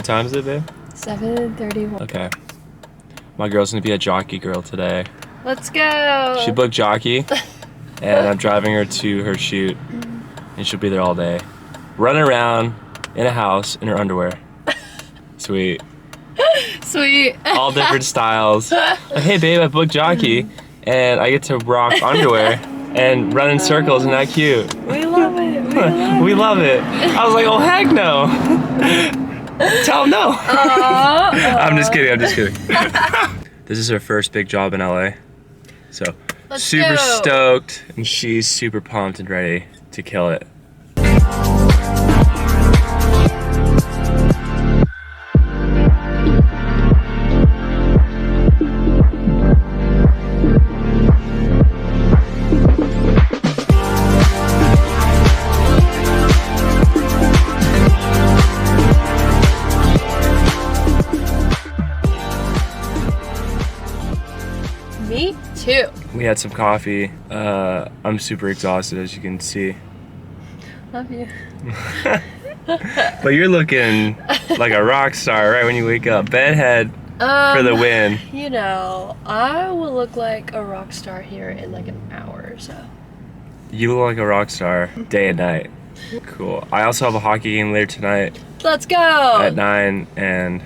time is it, babe? 7:31. Okay. My girl's gonna be a jockey girl today. Let's go. She booked jockey, and I'm driving her to her shoot, and she'll be there all day. Running around in a house in her underwear. Sweet. Sweet. All different styles. Like, hey babe, I booked jockey, and I get to rock underwear and run in circles. Isn't that cute? We love it. We love it. I was like, oh heck no. Tell him no. I'm just kidding. This is her first big job in LA. So Let's super go. stoked, and she's super pumped and ready to kill it. Me too. We had some coffee. I'm super exhausted, as you can see. Love you. But you're looking like a rock star right when you wake up. Bedhead for the win. You know, I will look like a rock star here in like an hour or so. You look like a rock star day and night. Cool. I also have a hockey game later tonight Let's go. at 9, and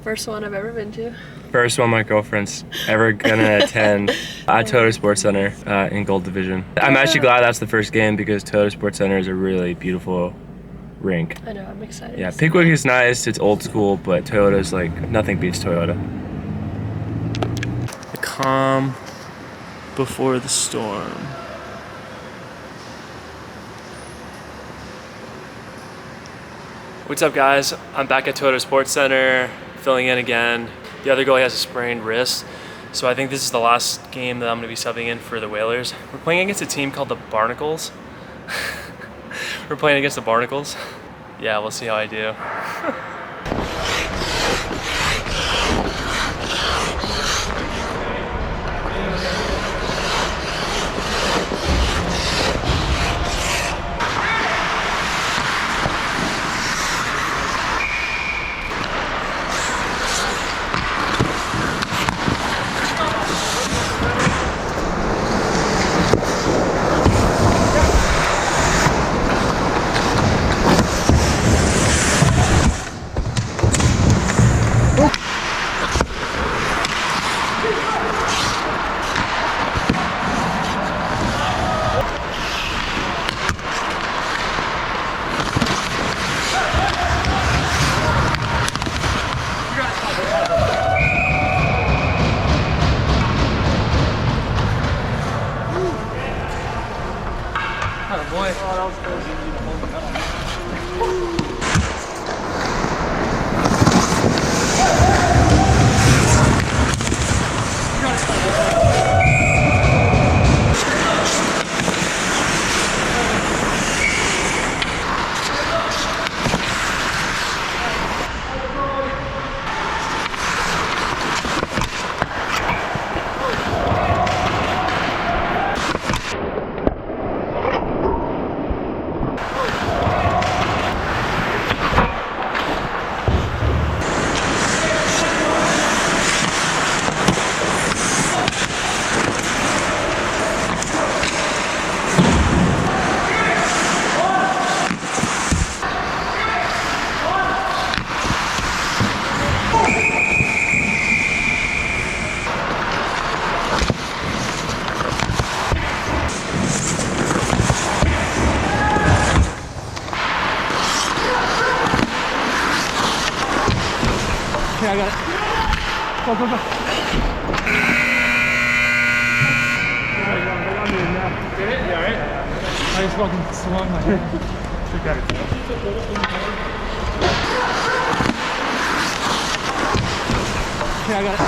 First one I've ever been to. first one my girlfriend's ever gonna attend at Toto Sports Center in Gold Division. I'm actually glad that's the first game because Toto Sports Center is a really beautiful rink. I know, I'm excited. Yeah, Pickwick is nice, it's old school, but Toyota's like, nothing beats Toyota. The calm before the storm. What's up guys? I'm back at Toto Sports Center, filling in again. The other goalie has a sprained wrist, so I think this is the last game that I'm gonna be subbing in for the Whalers. We're playing against a team called the Barnacles. We're playing against the Barnacles. Yeah, we'll see how I do. Okay, I got it. Go, go, go. Get it? You alright? I just fucking swung my head. Got it. Okay, I got it.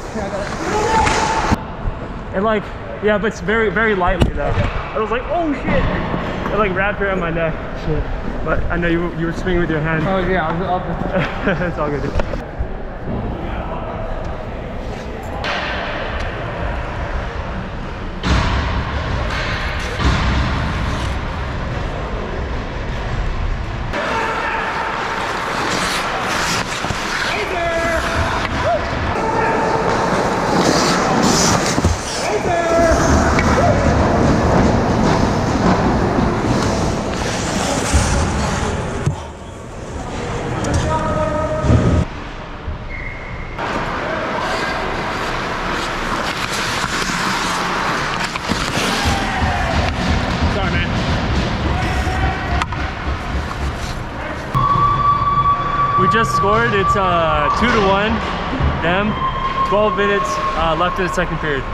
Okay, I got it. And like, yeah, but it's very, very lightly though. I was like, oh shit! It like wrapped around my neck. Shit. But I know you were swinging with your hand. Oh yeah, I'll It's all good. just scored. It's 2-1. Them. 12 minutes left in the second period.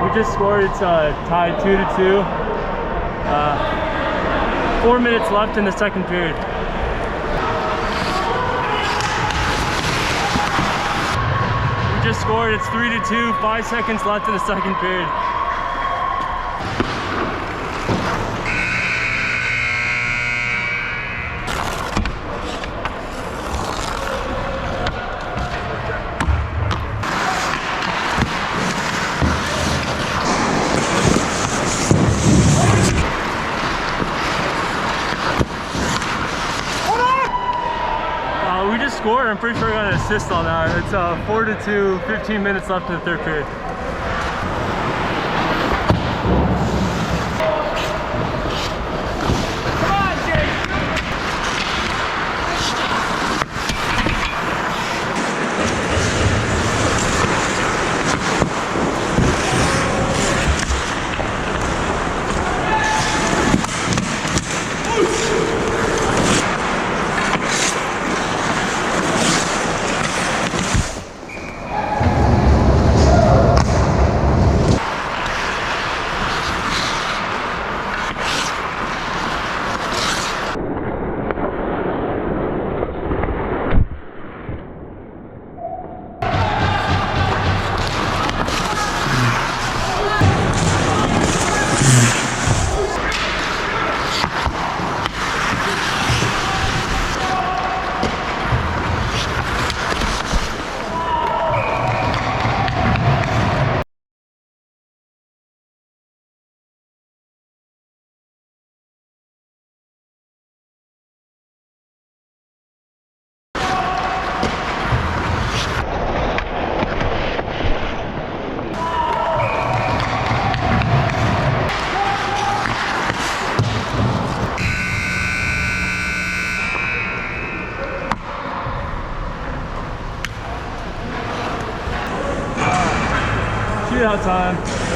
We just scored. It's tied 2-2. 4 minutes left in the second period. We just scored. It's 3-2. 5 seconds left in the second period. We just scored. I'm pretty sure I got an assist on that. It's 4-2, 15 minutes left in the third period. Come on, Jake! Shootout time.